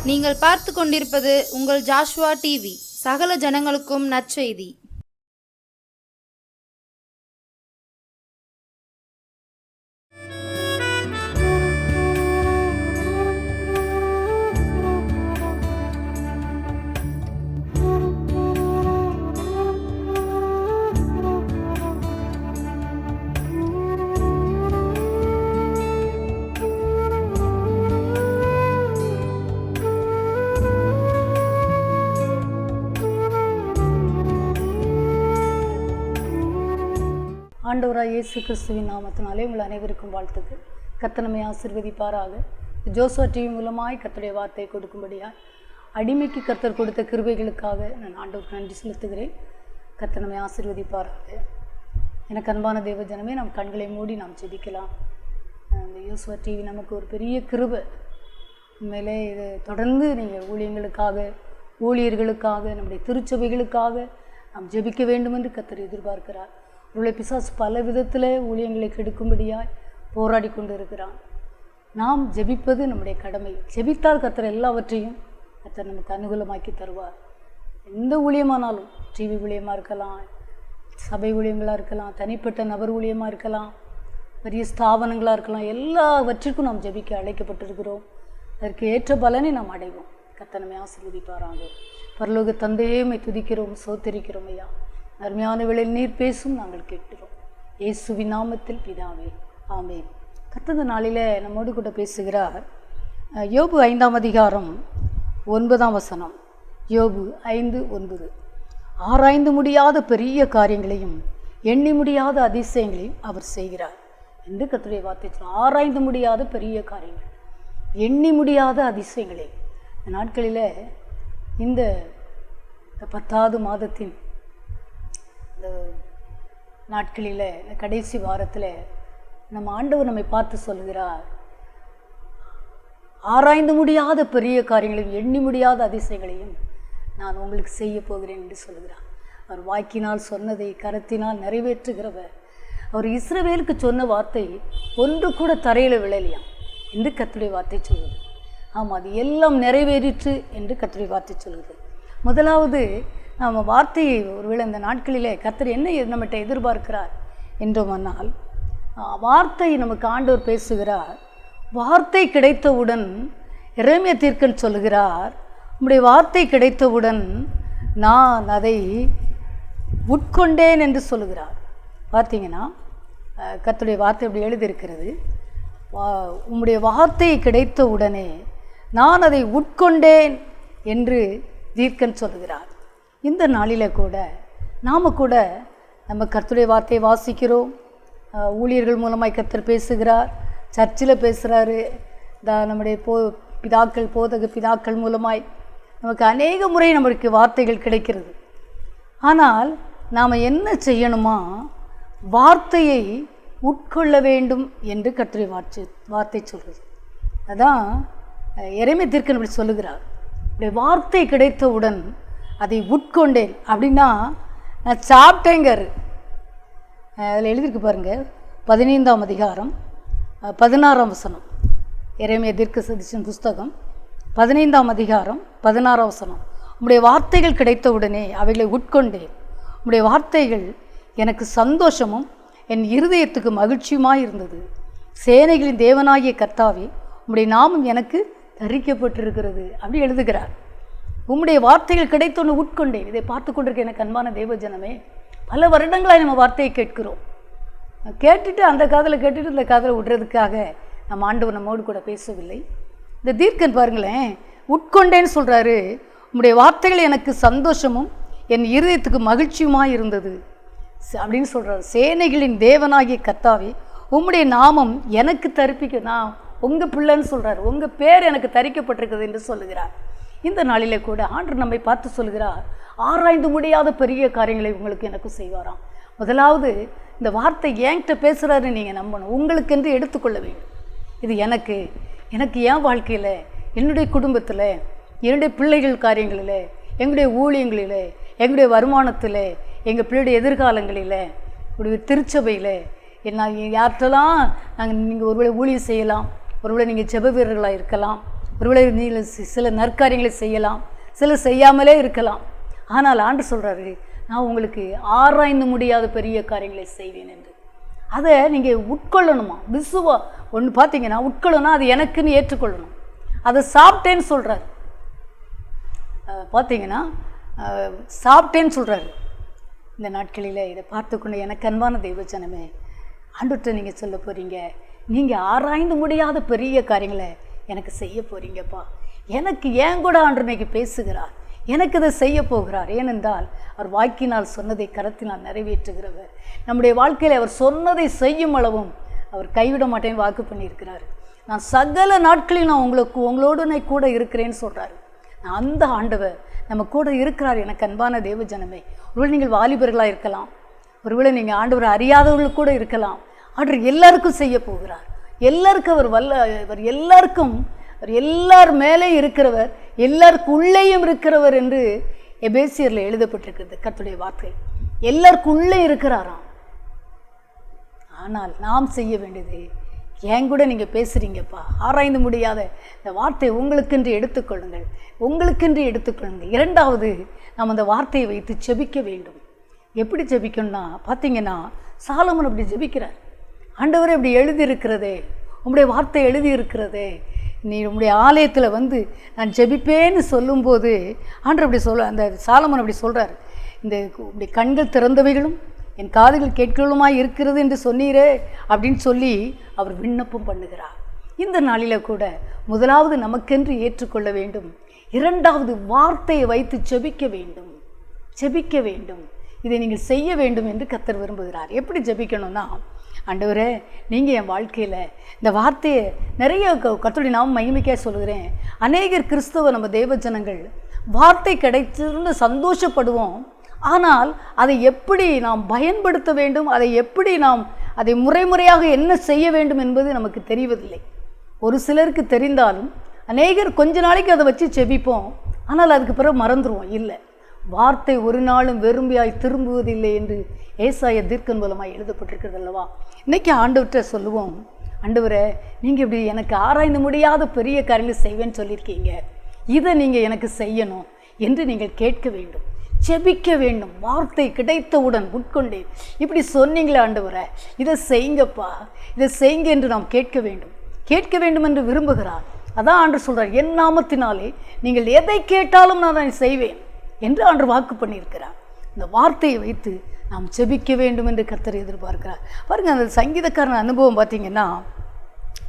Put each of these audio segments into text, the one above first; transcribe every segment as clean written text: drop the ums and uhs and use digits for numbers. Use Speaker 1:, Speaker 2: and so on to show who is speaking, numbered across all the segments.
Speaker 1: நீங்கள் பார்த்து கொண்டிருப்பது உங்கள் ஜாஷ்வா டிவி. சகல ஜனங்களுக்கும் நற்செய்தி.
Speaker 2: ஆண்டவராக இயேசு கிறிஸ்துவின் நாமத்தினாலே உங்கள் அனைவருக்கும் வாழ்த்துக்கள். கர்த்தர் நம்மை ஆசீர்வதிப்பாராக. ஜோஸ்வா டிவி மூலமாய் கர்த்தருடைய வார்த்தையை கொடுக்கும்படியாக அடிமைக்கு கர்த்தர் கொடுத்த கிருபைகளுக்காக நான் ஆண்டவருக்கு நன்றி செலுத்துகிறேன். கர்த்தர் நம்மை ஆசீர்வதிப்பாராக. எனக்கு அன்பான தேவ ஜனமே, நம் கண்களை மூடி நாம் ஜெபிக்கலாம். இந்த ஜோஸ்வா டிவி நமக்கு ஒரு பெரிய கிருபை. உண்மையிலே இது தொடர்ந்து நீங்கள் ஊழியர்களுக்காக நம்முடைய திருச்சபைகளுக்காக நாம் ஜெபிக்க வேண்டும் என்று கர்த்தர் எதிர்பார்க்கிறார். உள்ள பிசாசு பல விதத்தில் ஊழியங்களை கெடுக்கும்படியாய் போராடி கொண்டு இருக்கிறான். நாம் ஜெபிப்பது நம்முடைய கடமை. ஜெபித்தால் கர்த்தர் எல்லாவற்றையும் கர்த்தர் நமக்கு அனுகூலமாக்கி தருவார். எந்த ஊழியமானாலும், டிவி ஊழியமாக இருக்கலாம், சபை ஊழியங்களாக இருக்கலாம், தனிப்பட்ட நபர் ஊழியமாக இருக்கலாம், பெரிய ஸ்தாபனங்களாக இருக்கலாம், எல்லாவற்றிற்கும் நாம் ஜெபிக்க அழைக்கப்பட்டிருக்கிறோம். அதற்கு ஏற்ற பலனை நாம் அடைவோம். கர்த்தர் நம்மை ஆசீர்வதிப்பாராங்க. பரலோக தந்தையே உம்மை துதிக்கிறோம், சோத்தரிக்கிறோம் ஐயா. அருமையான வேளையில் நீர் பேசும், நாங்கள் கேட்கிறோம். இயேசுவின் நாமத்தில் பிதாவே, ஆமென். கர்த்தர் நாளில் நம்மோடு கூட பேசுகிறார். யோபு 5ஆம் அதிகாரம் 9ஆம் வசனம். யோபு 5:9. ஆராய்ந்து முடியாத பெரிய காரியங்களையும் எண்ணி முடியாத அதிசயங்களையும் அவர் செய்கிறார் என்று கர்த்தருடைய வார்த்தை. ஆராய்ந்து முடியாத பெரிய காரியங்கள், எண்ணி முடியாத அதிசயங்களை. இந்த நாட்களில் இந்த 10வது மாதத்தின் இந்த நாட்களில், இந்த கடைசி வாரத்தில் நம்ம ஆண்டவர் நம்மை பார்த்து சொல்கிறார், ஆராய்ந்து முடியாத பெரிய காரியங்களையும் எண்ணி முடியாத அதிசயங்களையும் நான் உங்களுக்கு செய்ய போகிறேன் என்று சொல்கிறார். அவர் வாக்கினால் சொன்னதை கரத்தினால் நிறைவேற்றுகிறவர். அவர் இஸ்ரவேலுக்கு சொன்ன வார்த்தை ஒன்று கூட தரையில் விழலையாம் என்று கர்த்தருடைய வார்த்தை சொல்லுது. ஆமாம், அது எல்லாம் நிறைவேறிற்று என்று கர்த்தருடைய வார்த்தை சொல்லுது. முதலாவது நம்ம வார்த்தையை ஒருவேளை இந்த நாட்களிலே கர்த்தர் என்ன நம்மகிட்ட எதிர்பார்க்கிறார் என்றோம்னால், வார்த்தை நமக்கு ஆண்டவர் பேசுகிறார். வார்த்தை கிடைத்தவுடன் எரேமியா தீர்க்கன் சொல்கிறார், உம்முடைய வார்த்தை கிடைத்தவுடன் நான் அதை உட்கொண்டேன் என்று சொல்லுகிறார். பார்த்தீங்கன்னா கர்த்தருடைய வார்த்தை அப்படி எழுதியிருக்கிறது. உம்முடைய வார்த்தை கிடைத்த உடனே நான் அதை உட்கொண்டேன் என்று தீர்க்கன் சொல்லுகிறார். இந்த நாளில் கூட நாம் கூட நம்ம கர்த்தருடைய வார்த்தையை வாசிக்கிறோம். ஊழியர்கள் மூலமாய் கர்த்தர் பேசுகிறார், சர்ச்சில் பேசுகிறாரு, நம்முடைய போதக பிதாக்கள் மூலமாய் நமக்கு அநேக முறை நம்மளுக்கு வார்த்தைகள் கிடைக்கிறது. ஆனால் நாம் என்ன செய்யணுமா, வார்த்தையை உட்கொள்ள வேண்டும் என்று கர்த்தருடைய வார்த்தை சொல்கிறது. அதான் எரேமியா தீர்க்கன் அப்படி சொல்லுகிறார். இப்படி வார்த்தை கிடைத்தவுடன் அதை உட்கொண்டேன் அப்படின்னா நான் சாப்பிட்டேங்காரு. அதில் எழுதியிருக்கு பாருங்கள், 15ஆம் அதிகாரம் 16ஆம் வசனம். எரேமியா தீர்க்கதரிசியின் புஸ்தகம் 15ஆம் அதிகாரம் 16ஆம் வசனம். உம்முடைய வார்த்தைகள் கிடைத்தவுடனே அவைகளை உட்கொண்டேன். உம்முடைய வார்த்தைகள் எனக்கு சந்தோஷமும் என் இருதயத்துக்கு மகிழ்ச்சியுமாய் இருந்தது. சேனைகளின் தேவனாகிய கர்த்தாவே, உம்முடைய நாமம் எனக்கு தரிக்கப்பட்டிருக்கிறது அப்படி எழுதுகிறார். உம்முடைய வார்த்தைகள் கிடைத்தொன்று உட்கொண்டேன். இதை பார்த்து கொண்டிருக்க எனக்கு அன்பான தேவ ஜனமே, பல வருடங்களாக நம்ம வார்த்தையை கேட்கிறோம். கேட்டுட்டு அந்த காதில் கேட்டுட்டு இந்த காதில் விடுறதுக்காக நம்ம ஆண்டவர் நம்மோடு கூட பேசவில்லை. இந்த தீர்க்கன் பாருங்களேன், உட்கொண்டேன்னு சொல்கிறாரு. உம்முடைய வார்த்தைகள் எனக்கு சந்தோஷமும் என் இருதயத்துக்கு மகிழ்ச்சியுமாக இருந்தது அப்படின்னு சொல்கிறார். சேனைகளின் தேவனாகிய கர்த்தாவே, உம்முடைய நாமம் எனக்கு நான் உங்கள் பிள்ளைன்னு சொல்கிறார். உங்கள் பேர் எனக்கு தரிக்கப்பட்டிருக்குது என்று சொல்லுகிறார். இந்த நாளிலே கூட ஆண்டவர் நம்மை பார்த்து சொல்கிறார், ஆராய்ந்து முடியாத பெரிய காரியங்களை உங்களுக்கு எனக்கு செய்வாராம். முதலாவது இந்த வார்த்தை என்கிட்ட பேசுகிறாருன்னு நீங்கள் நம்பணும். உங்களுக்கென்று எடுத்துக்கொள்ள வேண்டும். இது எனக்கு என் வாழ்க்கையில், என்னுடைய குடும்பத்தில், என்னுடைய பிள்ளைகள் காரியங்களில், எங்களுடைய ஊழியங்களில், எங்களுடைய வருமானத்தில், எங்கள் பிள்ளையுடைய எதிர்காலங்களில், இப்படி திருச்சபையில் என்ன யார்கிட்டலாம் நீங்கள் ஒருவேளை ஊழியம் செய்யலாம், ஒருவேளை நீங்கள் ஜெப வீரர்களாக இருக்கலாம், ஒருவேளை நீ சில நற்காரியங்களை செய்யலாம், சிலர் செய்யாமலே இருக்கலாம். ஆனால் ஆண்டவர் சொல்கிறாரு, நான் உங்களுக்கு ஆராய்ந்து முடியாத பெரிய காரியங்களை செய்வேன் என்று. அதை நீங்கள் உட்கொள்ளணுமா? ஒன்று பார்த்தீங்கன்னா உட்கொள்ளணும், அது எனக்குன்னு ஏற்றுக்கொள்ளணும். அதை சாப்பிட்டேன்னு சொல்கிறார். பார்த்தீங்கன்னா சாப்பிட்டேன்னு சொல்கிறாரு. இந்த நாட்களில் இதை பார்த்துக்கொண்டு எனக்கு அன்பான தெய்வ ஜனமே, ஆண்டவர்கிட்ட நீங்கள் சொல்ல போகிறீங்க, நீங்கள் ஆராய்ந்து முடியாத பெரிய காரியங்களை எனக்கு செய்ய போகிறீங்கப்பா. எனக்கு ஏன் கூட ஆண்டவர் இன்னைக்கு பேசுகிறார், எனக்கு இதை செய்ய போகிறார். ஏனென்றால் அவர் வாக்கினால் சொன்னதை கரத்தினால் நிறைவேற்றுகிறவர். நம்முடைய வாழ்க்கையில் அவர் சொன்னதை செய்யும் அளவும் அவர் கைவிட மாட்டேன்னு வாக்கு பண்ணியிருக்கிறார். நான் சகல நாட்களில் நான் உங்களோடு நான் கூட இருக்கிறேன்னு சொல்கிறாரு. நான் அந்த ஆண்டவர் நம்ம கூட இருக்கிறார். எனக்கு அன்பான தேவ ஜனமே, ஒருவேளை நீங்கள் வாலிபர்களாக இருக்கலாம், ஒருவேளை நீங்கள் ஆண்டவர் அறியாதவர்கள் கூட இருக்கலாம். ஆண்டவர் எல்லாருக்கும் செய்ய போகிறார். எல்லாருக்கும் அவர் எல்லாருக்கும், அவர் எல்லார் மேலே இருக்கிறவர், எல்லாருக்கும் உள்ளேயும் இருக்கிறவர் என்று எபேசியரில் எழுதப்பட்டிருக்கிறது கர்த்தருடைய வார்த்தை. எல்லாருக்கும் உள்ளே இருக்கிறாராம். ஆனால் நாம் செய்ய வேண்டியது, ஏன் கூட நீங்கள் பேசுகிறீங்கப்பா, ஆராய்ந்து முடியாத இந்த வார்த்தை உங்களுக்கென்று எடுத்துக்கொள்ளுங்கள், உங்களுக்கென்று எடுத்துக்கொள்ளுங்கள். இரண்டாவது, நாம் அந்த வார்த்தையை வைத்து ஜெபிக்க வேண்டும். எப்படி ஜெபிக்கணும்னா பார்த்தீங்கன்னா, சாலமோன் அப்படி ஜெபிக்கிறார். ஆண்டவரே இப்படி எழுதியிருக்கிறதே, உங்களுடைய வார்த்தை எழுதியிருக்கிறதே, நீ உங்களுடைய ஆலயத்தில் வந்து நான் ஜெபிப்பேன்னு சொல்லும்போது ஆண்டவர் அப்படி அந்த சாலமோன் அப்படி சொல்கிறார், இந்த இப்படி கண்கள் திறந்தவைகளும் என் காதுகள் கேட்களுமாய் இருக்கிறது என்று சொன்னீரே அப்படின்னு சொல்லி அவர் விண்ணப்பம் பண்ணுகிறார். இந்த நாளில் கூட முதலாவது நமக்கென்று ஏற்றுக்கொள்ள வேண்டும், இரண்டாவது வார்த்தையை வைத்து ஜெபிக்க வேண்டும். ஜெபிக்க வேண்டும், இதை நீங்கள் செய்ய வேண்டும் என்று கர்த்தர் விரும்புகிறார். எப்படி ஜெபிக்கணும்னா, ஆண்டவரே நீங்கள் என் வாழ்க்கையில் இந்த வார்த்தையை நிறைய கர்த்தருடைய நாம மகிமைக்காக சொல்கிறேன். அநேகர் கிறிஸ்தவ நம்ம தேவ ஜனங்கள் வார்த்தை கிடைச்சிருந்து சந்தோஷப்படுவோம், ஆனால் அதை எப்படி நாம் பயன்படுத்த வேண்டும், அதை முறையாக என்ன செய்ய வேண்டும் என்பது நமக்கு தெரிவதில்லை. ஒரு சிலருக்கு தெரிந்தாலும் அநேகர் கொஞ்ச நாளைக்கு அதை வச்சு செபிப்போம், ஆனால் அதுக்கு பிறகு மறந்துடுவோம். இல்லை, வார்த்தை ஒரு நாளும் வெறுமையாய் திரும்புவதில்லை என்று ஏசாயா தீர்க்கன் மூலமாக எழுதப்பட்டிருக்கிறது அல்லவா. இன்றைக்கி ஆண்டவர்கிட்ட சொல்லுவோம், ஆண்டவரே நீங்கள் இப்படி எனக்கு ஆராய்ந்து முடியாத பெரிய காரியங்களை செய்வேன்னு சொல்லியிருக்கீங்க, இதை நீங்கள் எனக்கு செய்யணும் என்று நீங்கள் கேட்க வேண்டும், ஜெபிக்க வேண்டும். வார்த்தை கிடைத்தவுடன் உட்கொண்டேன், இப்படி சொன்னீங்களே ஆண்டவரே, இதை செய்யுங்கப்பா, இதை செய்யுங்க என்று நாம் கேட்க வேண்டும் என்று விரும்புகிறார். அதான் ஆண்டவர் சொல்கிறார், என் நாமத்தினாலே நீங்கள் எதை கேட்டாலும் நான் அதை செய்வேன் என்று ஆண்டவர் வாக்கு பண்ணியிருக்கிறார். இந்த வார்த்தையை வைத்து நாம் ஜெபிக்க வேண்டும் என்று கர்த்தர் எதிர்பார்க்கிறார். பாருங்கள், அந்த சங்கீதக்காரன் அனுபவம் பார்த்திங்கன்னா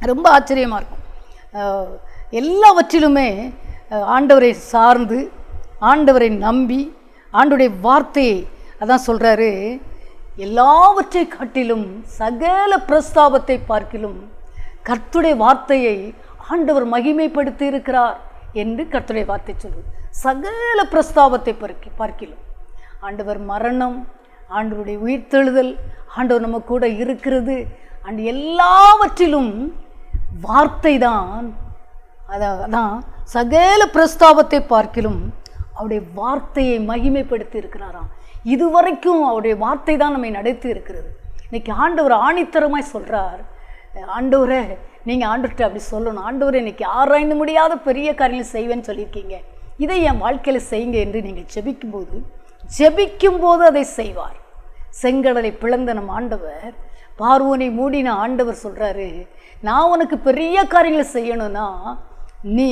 Speaker 2: ரொம்ப ஆச்சரியமாக இருக்கும். எல்லாவற்றிலுமே ஆண்டவரை சார்ந்து, ஆண்டவரை நம்பி, ஆண்டவருடைய வார்த்தையை அதான் சொல்கிறாரு, எல்லாவற்றை காட்டிலும் சகல பிரஸ்தாபத்தை பார்க்கிலும் கர்த்தருடைய வார்த்தையை ஆண்டவர் மகிமைப்படுத்தி இருக்கிறார் என்று கர்த்தருடைய வார்த்தை சொல்லுது. சகல பிரஸ்தாபத்தை பார்க்கிலும் ஆண்டவர் மரணம், ஆண்டவருடைய உயிர்த்தெழுதல், ஆண்டவர் நம்ம கூட இருக்கிறது, அண்ட் எல்லாவற்றிலும் வார்த்தை தான். அதான் சகல பிரஸ்தாபத்தை பார்க்கிலும் அவருடைய வார்த்தையை மகிமைப்படுத்தி இருக்கிறாராம். இதுவரைக்கும் அவருடைய வார்த்தை தான் நம்மை நடத்தி இருக்கிறது. இன்னைக்கு ஆண்டவர் ஆணித்தரமாய் சொல்கிறார், ஆண்டவரே நீங்கள் ஆண்டவர்கிட்ட அப்படி சொல்லணும், ஆண்டவரே இன்னைக்கு ஆராய்ந்து முடியாத பெரிய காரியங்கள் செய்வேன்னு சொல்லியிருக்கீங்க, இதை என் வாழ்க்கையில் செய்யுங்க என்று நீங்கள் ஜெபிக்கும் போது அதை செய்வார். செங்கடலை பிளந்த நம் ஆண்டவர், பார்வோனை மூடின ஆண்டவர் சொல்கிறாரு, நான் உனக்கு பெரிய காரியங்களை செய்யணும்னா நீ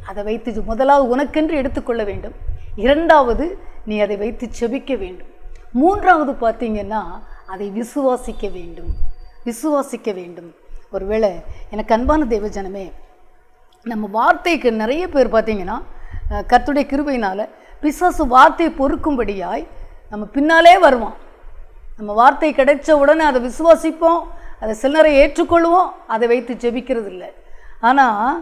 Speaker 2: அதை வைத்து முதலாவது உனக்கென்று எடுத்துக்கொள்ள வேண்டும், இரண்டாவது நீ அதை வைத்து ஜெபிக்க வேண்டும், மூன்றாவது பார்த்தீங்கன்னா அதை விசுவாசிக்க வேண்டும். ஒருவேளை எனக்கு அன்பான தேவ ஜனமே, நம்ம வார்த்தைக்கு நிறைய பேர் பார்த்தீங்கன்னா கர்த்தருடைய கிருபையினால் பிசாசு வார்த்தையை பொறுக்கும்படியாய் நம்ம பின்னாலே வருவான். நம்ம வார்த்தை கிடைச்ச உடனே அதை விசுவாசிப்போம், அதை சிலரை ஏற்றுக்கொள்வோம், அதை வைத்து ஜெபிக்கிறது இல்லை. ஆனால்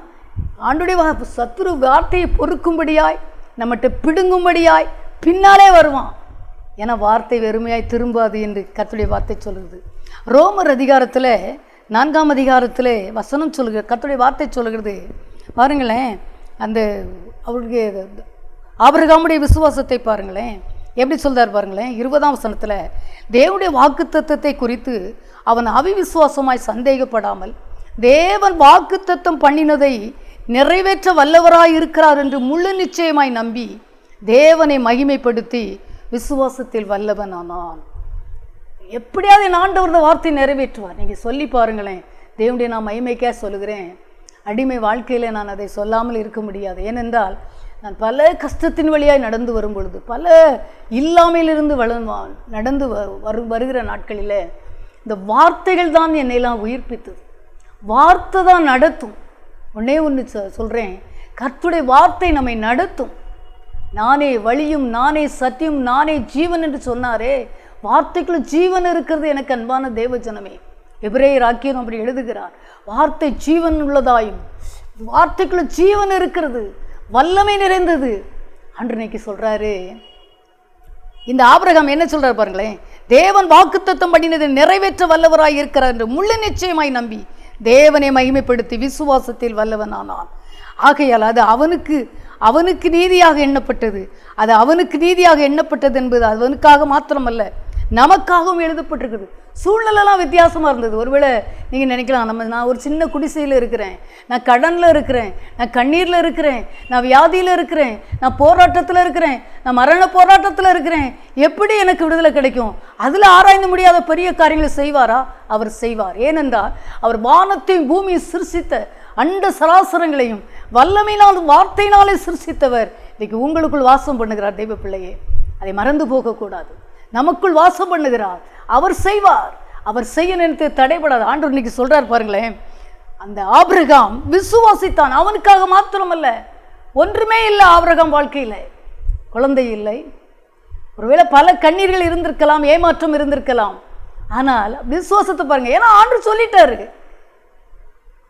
Speaker 2: ஆண்டுடைய சத்துரு வார்த்தையை பொறுக்கும்படியாய், நம்மகிட்ட பிடுங்கும்படியாய் பின்னாலே வருவான். ஏன்னா வார்த்தை வெறுமையாய் திரும்பாது என்று கர்த்தருடைய வார்த்தை சொல்லுது. ரோமர் அதிகாரத்தில் 4ஆம் அதிகாரத்தில் வசனம் சொல்லுகிற கர்த்தருடைய வார்த்தை சொல்லுகிறது பாருங்களேன். அந்த அவருடைய ஆபிரகாமுடைய விசுவாசத்தை பாருங்களேன், எப்படி சொல்கிறார் பாருங்களேன். 20ஆம் வசனத்தில், தேவனுடைய வாக்குத்தத்தத்தை குறித்து அவன் அவிவிசுவாசமாய் சந்தேகப்படாமல் தேவன் வாக்குத்தத்தம் பண்ணினதை நிறைவேற்ற வல்லவராய் இருக்கிறார் என்று முழு நிச்சயமாய் நம்பி தேவனை மகிமைப்படுத்தி விசுவாசத்தில் வல்லவனானான். எப்படியாவது என் ஆண்டவர் வார்த்தை நிறைவேற்றுவார். நீங்கள் சொல்லி பாருங்களேன். தேவனுடைய நான் மகிமைக்கே சொல்லுகிறேன், அடிமை வாழ்க்கையில் நான் அதை சொல்லாமல் இருக்க முடியாது. ஏனென்றால் நான் பல கஷ்டத்தின் வழியாய் நடந்து வரும் பொழுது, பல இல்லாமையிலிருந்து நடந்து வருகிற நாட்களில் இந்த வார்த்தைகள் தான் என்னையெல்லாம் உயிர்ப்பித்தது. வார்த்தை தான் நடத்தும். ஒன்றே ஒன்று சொல்கிறேன், கர்த்தருடைய வார்த்தை நம்மை நடத்தும். நானே வழியும் நானே சத்தியம் நானே ஜீவன் என்று சொன்னாரே, வார்த்தைக்குள்ள ஜீவன் இருக்கிறது. எனக்கு அன்பான தேவஜனமே, எபிரேயர் ஆக்கியோன் அப்படி எழுதுகிறார், வார்த்தை ஜீவன் உள்ளதாயும் வார்த்தைக்குள்ள ஜீவன் இருக்கிறது, வல்லமை நிறைந்தது. அன்றைக்கு சொல்றாரு, இந்த ஆபிரகாம் என்ன சொல்றாரு பாருங்களேன், தேவன் வாக்குத்தத்தம் பண்ணினதை நிறைவேற்ற வல்லவராய் இருக்கிறார் என்று முழு நிச்சயமாய் நம்பி தேவனை மகிமைப்படுத்தி விசுவாசத்தில் வல்லவனானான். ஆகையால் அது அவனுக்கு நீதியாக எண்ணப்பட்டது. அது அவனுக்கு நீதியாக எண்ணப்பட்டது என்பது அவனுக்காக மாத்திரமல்ல, நமக்காகவும் எழுதப்பட்டிருக்குது. சூழ்நிலைலாம் வித்தியாசமாக இருந்தது. ஒருவேளை நீங்கள் நினைக்கலாம், நான் ஒரு சின்ன குடிசையில் இருக்கிறேன், நான் கடனில் இருக்கிறேன், நான் கண்ணீரில் இருக்கிறேன், நான் வியாதியில் இருக்கிறேன், நான் போராட்டத்தில் இருக்கிறேன், நான் மரண போராட்டத்தில் இருக்கிறேன், எப்படி எனக்கு விடுதலை கிடைக்கும்? அதில் ஆராய்ந்து முடியாத பெரிய காரியங்களை செய்வாரா? அவர் செய்வார். ஏனென்றால் அவர் வானத்தையும் பூமியை சிருஷ்டித்த அண்ட சராசரங்களையும் வல்லமையினாலும் வார்த்தையினாலே சிருஷ்டித்தவர் இன்னைக்கு உங்களுக்குள் வாசம் பண்ணுகிறார். தெய்வ பிள்ளையே, அதை மறந்து போகக்கூடாது. நமக்குள் வாசம் பண்ணுகிறார். அவர் செய்வார். அவர் செய்ய நினைத்து தடைபடாது. ஆண்டவர் இன்னைக்கு சொல்றார் பாருங்களேன், அந்த ஆபிரகாம் விசுவாசித்தான். அவனுக்காக மாத்திரமல்ல, ஒன்றுமே இல்லை ஆபிரகாம் வாழ்க்கையில். குழந்தை இல்லை, ஒருவேளை பல கண்ணீர்கள் இருந்திருக்கலாம், ஏமாற்றம் இருந்திருக்கலாம். ஆனால் விசுவாசத்தை பாருங்க. ஏன்னா ஆண்டவர் சொல்லிட்டாரு,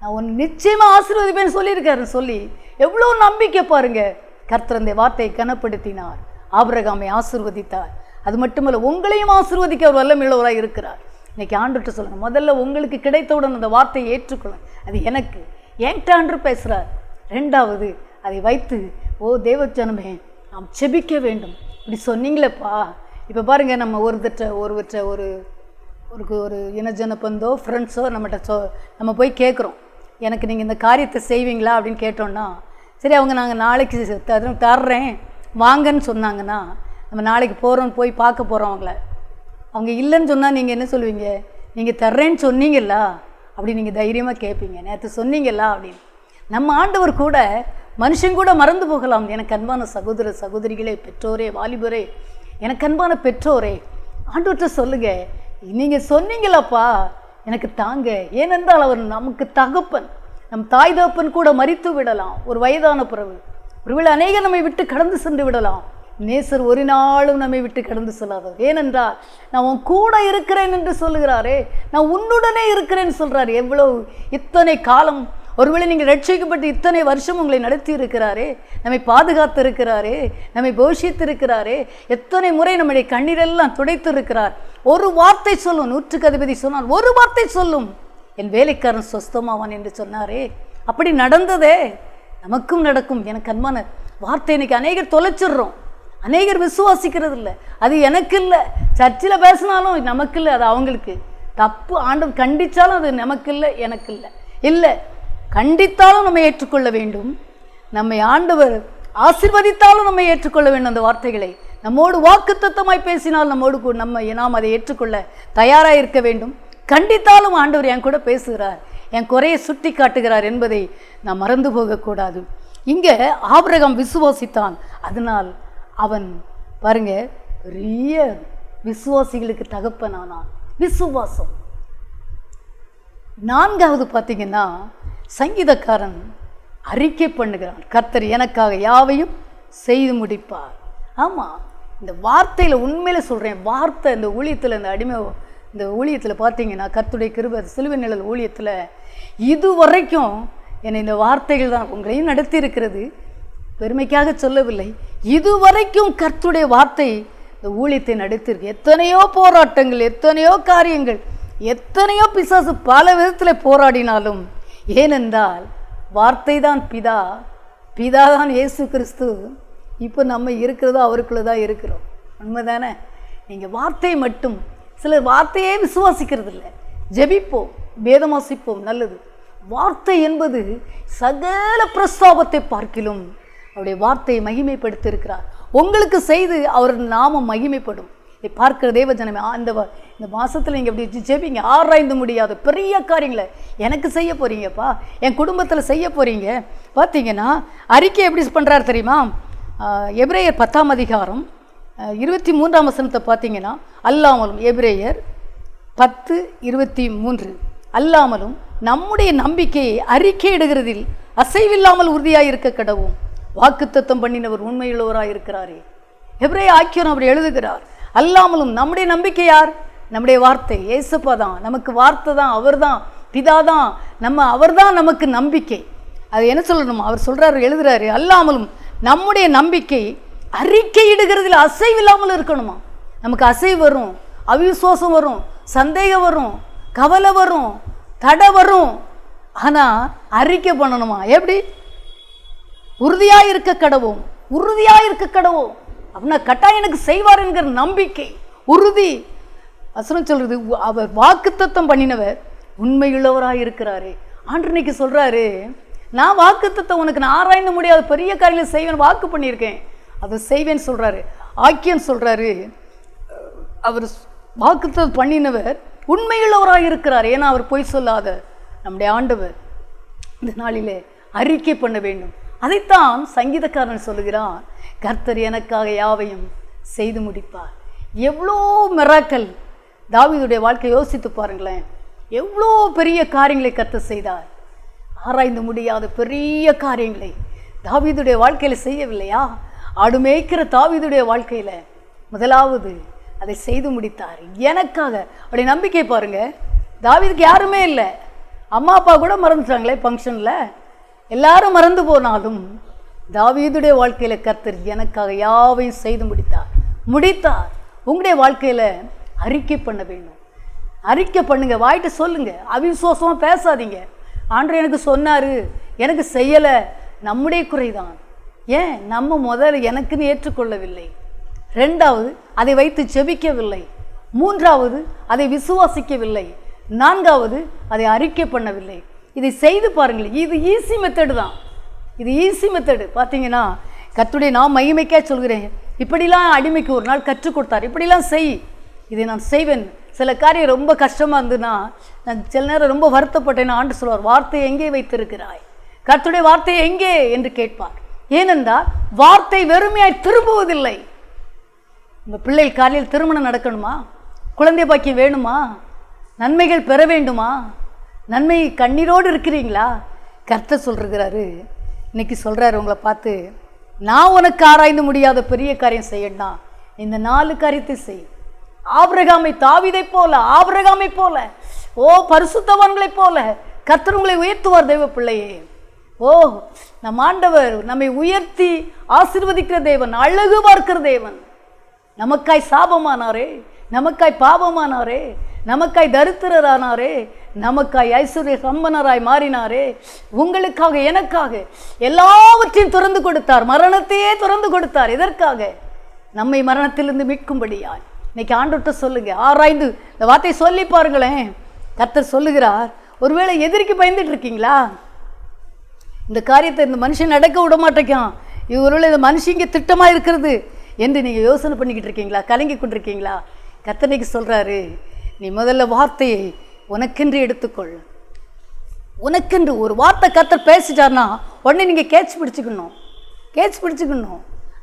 Speaker 2: நான் உன் நிச்சயமா ஆசீர்வதிப்பேன்னு சொல்லியிருக்காரு. சொல்லி எவ்வளோ நம்பிக்கை பாருங்க. கர்த்தர் அந்த வார்த்தையை கனப்படுத்தினார், ஆபிரகாமை ஆசீர்வதித்தார். அது மட்டுமல்ல, உங்களையும் ஆசீர்வதிக்க அவர் வல்லமையுள்ளவராக இருக்கிறார். இன்னைக்கு ஆண்டவர்கிட்ட சொல்லுங்க, முதல்ல உங்களுக்கு கிடைத்தவுடன் அந்த வார்த்தையை ஏற்றுக்கொள்ளுங்க. அது எனக்கு என்கிட்ட ஆண்டவர் பேசுகிறார். ரெண்டாவது, அதை வைத்து தேவஜனமே நாம் செபிக்க வேண்டும். இப்படி சொன்னீங்களேப்பா. இப்போ பாருங்க, நம்ம ஒரு இனஜன பந்தோ ஃப்ரெண்ட்ஸோ நம்ம போய் கேட்குறோம், எனக்கு நீங்கள் இந்த காரியத்தை செய்வீங்களா அப்படின்னு கேட்டோன்னா, சரி அவங்க நாங்கள் நாளைக்கு தர்றேன் வாங்கன்னு சொன்னாங்கன்னா, நம்ம நாளைக்கு போகிறோம், போய் பார்க்க போகிறோம் அவங்கள. அவங்க இல்லைன்னு சொன்னால் நீங்கள் என்ன சொல்லுவீங்க? நீங்கள் தர்றேன்னு சொன்னீங்களா அப்படி நீங்கள் தைரியமாக கேட்பீங்க, நேற்று சொன்னீங்களா அப்படின்னு. நம்ம ஆண்டவர் கூட மனுஷன் கூட மறந்து போகலாம். எனக்கு அன்பான சகோதர சகோதரிகளே, பெற்றோரே, வாலிபரே, எனக்கு அன்பான பெற்றோரே, ஆண்டவர்கிட்ட சொல்லுங்க, நீங்கள் சொன்னீங்களாப்பா எனக்கு தாங்க. ஏனென்றால் அவர் நமக்கு தகப்பன். நம் தாய் தகப்பன் கூட மரித்து விடலாம் ஒரு வயதான பிறகு. ஒருவேளை அநேக நம்மை விட்டு கடந்து சென்று விடலாம். நேசர் ஒரு நாளும் நம்மை விட்டு கடந்து செல்லாதவர். ஏனென்றால் நான் உன் கூட இருக்கிறேன் என்று சொல்லுகிறாரே, நான் உன்னுடனே இருக்கிறேன்னு சொல்கிறாரு. எவ்வளவு இத்தனை காலம், ஒருவேளை நீங்கள் ரட்சிக்கப்பட்டு இத்தனை வருஷம் உங்களை நடத்தி இருக்கிறாரே, நம்மை பாதுகாத்து இருக்கிறாரே, நம்மை போஷித்து இருக்கிறாரே, எத்தனை முறை நம்முடைய கண்ணீரெல்லாம் துடைத்து இருக்கிறார். ஒரு வார்த்தை சொல்லும், 100க்கு அதிபதி சொன்னார், ஒரு வார்த்தை சொல்லும், என் வேலைக்காரன் சொஸ்தமாவான் என்று சொன்னாரே. அப்படி நடந்ததே, நமக்கும் நடக்கும். எனக்கு அன்பான வார்த்தை இன்னைக்கு அநேகர் தொலைச்சிடுறோம், அநேகர் விசுவாசிக்கிறது இல்லை. அது எனக்கு இல்லை, சர்ச்சில் பேசினாலும் நமக்கு இல்லை, அது அவங்களுக்கு தப்பு. ஆண்டவர் கண்டித்தாலும் அது நமக்கு இல்லை, எனக்கு இல்லை. இல்லை, கண்டித்தாலும் நம்ம ஏற்றுக்கொள்ள வேண்டும். நம்மை ஆண்டவர் ஆசீர்வதித்தாலும் நம்ம ஏற்றுக்கொள்ள வேண்டும். அந்த வார்த்தைகளை நம்மோடு வாக்குத்தத்தமாய் பேசினால் நாம் அதை ஏற்றுக்கொள்ள தயாராக இருக்க வேண்டும். கண்டித்தாலும் ஆண்டவர் என் கூட பேசுகிறார், என் குறையை சுட்டி காட்டுகிறார் என்பதை நாம் மறந்து போகக்கூடாது. இங்கே ஆபிரகாம் விசுவாசித்தான். அதனால் அவன் பாருங்க, பெரிய விசுவாசிகளுக்கு தகப்பனானான். விசுவாசம். 4வது பார்த்தீங்கன்னா, சங்கீதக்காரன் அறிக்கை பண்ணுகிறான், கர்த்தர் எனக்காக யாவையும் செய்து முடிப்பார். ஆமாம், இந்த வார்த்தையில் உண்மையில சொல்கிறேன், வார்த்தை இந்த ஊழியத்தில், இந்த ஊழியத்தில் பார்த்தீங்கன்னா, கர்த்தருடைய கிருபை சிலுவை நிழல் ஊழியத்தில் இதுவரைக்கும் என்னை இந்த வார்த்தைகள் தான் உங்களையும் நடத்தி இருக்கிறது. பெருமைக்காக சொல்லவில்லை, இதுவரைக்கும் கர்த்தருடைய வார்த்தை இந்த ஊழியத்தை நடத்தியிருக்கு. எத்தனையோ போராட்டங்கள், எத்தனையோ காரியங்கள், எத்தனையோ பிசாசு பல விதத்தில் போராடினாலும், ஏனென்றால் வார்த்தை தான் பிதா, பிதா தான் இயேசு கிறிஸ்து. இப்போ நம்ம இருக்கிறதோ அவருக்குள்ளே தான் இருக்கிறோம். உண்மைதானே? நீங்கள் வார்த்தை மட்டும், சிலர் வார்த்தையே விசுவாசிக்கிறது இல்லை. ஜெபிப்போம், வேதம் வாசிப்போம், நல்லது. வார்த்தை என்பது சகல பிரஸ்தாபத்தை பார்க்கிலும் அவருடைய வார்த்தையை மகிமைப்படுத்தியிருக்கிறார். உங்களுக்கு செய்து அவர் நாமம் மகிமைப்படும். இதை பார்க்கிற தேவ ஜனமே, இந்த மாதத்தில் நீங்கள் இப்படி வச்சு ஜெபிங்க. ஆராய்ந்து முடியாத பெரிய காரியங்களை எனக்கு செய்ய போகிறீங்கப்பா, என் குடும்பத்தில் செய்ய போகிறீங்க. பார்த்தீங்கன்னா அறிக்கை எப்படி பண்ணுறாரு தெரியுமா? எபிரேயர் 10ஆம் அதிகாரம் 23ஆம் வசனத்தை பார்த்தீங்கன்னா, அல்லாமலும் எபிரேயர் 10:23 அல்லாமலும் நம்முடைய நம்பிக்கையை அறிக்கையிடுகிறதில் அசைவில்லாமல் உறுதியாக இருக்க கடவும் வாக்குத்தத்தம் பண்ணினவர் உண்மையுள்ளவராக இருக்கிறாரே. எபிரேய ஆக்கியோன் அவர் எழுதுகிறார். அல்லாமலும் நம்முடைய நம்பிக்கை யார்? நம்முடைய வார்த்தை. ஏசப்பா தான் நமக்கு வார்த்தை தான், அவர் தான் பிதா தான், அவர் தான் நமக்கு நம்பிக்கை. அது என்ன சொல்லணுமா? அவர் சொல்றாரு, எழுதுறாரு, அல்லாமலும் நம்முடைய நம்பிக்கை அறிக்கையிடுகிறதில் அசைவில்லாமல் இருக்கணுமா. நமக்கு அசைவு வரும், அவிசுவாசம் வரும், சந்தேகம் வரும், கவலை வரும், தடை வரும். ஆனால் அறிக்கை பண்ணணுமா? எப்படி? உறுதியாக இருக்க கடவும், உறுதியாக இருக்க கடவும் அப்படின்னா கட்டாயம் எனக்கு செய்வார் என்கிற நம்பிக்கை, உறுதி. வசனம் சொல்றது, அவர் வாக்குத்தத்தம் பண்ணினவர் உண்மையுள்ளவராக இருக்கிறாரு. ஆண்டு இன்னைக்கு சொல்றாரு, நான் வாக்குத்தத்தம் உனக்கு நான் ஆராய்ந்து முடியாத பெரிய காரியங்களை செய்வேன் வாக்கு பண்ணியிருக்கேன், அதை செய்வேன்னு சொல்றாரு. ஆக்கியன் சொல்றாரு, அவர் வாக்குத்தத்தம் பண்ணினவர் உண்மையுள்ளவராக இருக்கிறார். ஏன்னா அவர் பொய் சொல்லாத நம்முடைய ஆண்டவர். இந்த நாளிலே அறிக்கை பண்ண வேண்டும். அதைத்தான் சங்கீதக்காரன் சொல்லுகிறான், கர்த்தர் எனக்காக யாவையும் செய்து முடிப்பார். எவ்வளோ மிராக்கல் தாவீதுடைய வாழ்க்கை யோசித்து பாருங்களேன். எவ்வளோ பெரிய காரியங்களை கர்த்தர் செய்தார். ஆராய்ந்து முடியாத பெரிய காரியங்களை தாவீதுடைய வாழ்க்கையில் செய்யவில்லையா? ஆடு மேய்க்கிற தாவீதுடைய வாழ்க்கையில் முதலாவது அதை செய்து முடித்தார் எனக்காக. அப்படி நம்பிக்கை பாருங்க. தாவீதுக்கு யாருமே இல்லை, அம்மா அப்பா கூட மறந்துட்டாங்களே ஃபங்க்ஷனில், எல்லாரும் மறந்து போனாலும் தாவீதுடைய வாழ்க்கையில் கர்த்தர் எனக்காக யாவையும் செய்து முடித்தார். உங்களுடைய வாழ்க்கையில் அறிக்கை பண்ண வேண்டும். அறிக்கை பண்ணுங்க, வாய்ட்டு சொல்லுங்க, அவிசுவாசமாக பேசாதீங்க. ஆண்டவர் எனக்கு சொன்னார், எனக்கு செய்யலை, நம்முடைய குறைதான். ஏன் நம்ம முதல்ல எனக்குன்னு ஏற்றுக்கொள்ளவில்லை, ரெண்டாவது அதை வைத்து செபிக்கவில்லை, மூன்றாவது அதை விசுவாசிக்கவில்லை, நான்காவது அதை அறிக்கை பண்ணவில்லை. இதை செய்து பாருங்கள். இது ஈஸி மெத்தடு தான். இது ஈஸி மெத்தடு. பார்த்தீங்கன்னா கர்த்தருடைய நான் மகிமைக்கே சொல்கிறேன், இப்படிலாம் அடிமைக்கு ஒரு நாள் கற்றுக் கொடுத்தார், இப்படிலாம் செய், இதை நான் செய்வேன். சில காரியம் ரொம்ப கஷ்டமாக இருந்துன்னா நான் சில நேரம் ரொம்ப வருத்தப்பட்டேன்னு ஆண்டு சொல்வார், வார்த்தையை எங்கே வைத்திருக்கிறாய், கர்த்தருடைய வார்த்தையை எங்கே என்று கேட்பார். ஏனென்றால் வார்த்தை வெறுமையாய் திரும்புவதில்லை. உங்கள் பிள்ளைகள் காலையில் திருமணம் நடக்கணுமா, குழந்தை பாக்கியம் வேணுமா, நன்மைகள் பெற வேண்டுமா, நன்மை கண்ணீரோடு இருக்கிறீங்களா? கர்த்தர் சொல்கிறாரு, இன்னைக்கு சொல்கிறாரு உங்களை பார்த்து, நான் உனக்கு ஆராய்ந்து முடியாத பெரிய காரியம் செய்யணும்னா இந்த 4 காரியத்தை செய். ஆபிரகாமை தாவீதை போல, ஆபிரகாமை போல, ஓ பரிசுத்தவான்களை போல கர்த்தர் உங்களை உயர்த்துவார். தெய்வ பிள்ளையே, ஓ நம் ஆண்டவர் நம்மை உயர்த்தி ஆசீர்வதிக்கிற தேவன், அழகு பார்க்கிற தேவன். நமக்காய் சாபமானாரே, நமக்காய் பாவமானாரே, நமக்காய் தரித்திரரானாரே, நமக்காய் ஐஸ்வர்ய சம்பனராய் மாறினாரே, உங்களுக்காக எனக்காக எல்லாவற்றையும் திறந்து கொடுத்தார், மரணத்தையே திறந்து கொடுத்தார். எதற்காக? நம்மை மரணத்திலிருந்து மீட்கும்படியாய். இன்னைக்கு ஆண்டவர்கிட்ட சொல்லுங்க, ஆராய்ந்து இந்த வார்த்தை சொல்லி பாருங்களேன். கர்த்தர் சொல்லுகிறார், ஒருவேளை எதிரிக்கு பயந்துட்டு இருக்கீங்களா? இந்த காரியத்தை இந்த மனுஷன் நடக்க விட மாட்டேங்கான், இது ஒருவேளை இந்த மனுஷன் இங்கே திட்டமாக இருக்கிறது என்று நீங்கள் யோசனை பண்ணிக்கிட்டு இருக்கீங்களா, கலங்கி கொண்டிருக்கீங்களா? கர்த்தனைக்கு சொல்கிறாரு, நீ முதல்ல வார்த்தையை உனக்கென்று எடுத்துக்கொள். உனக்கென்று ஒரு வார்த்தை கர்த்தர் பேசிட்டார்னா உடனே நீங்கள் கேட்ச் பிடிச்சிக்கணும்.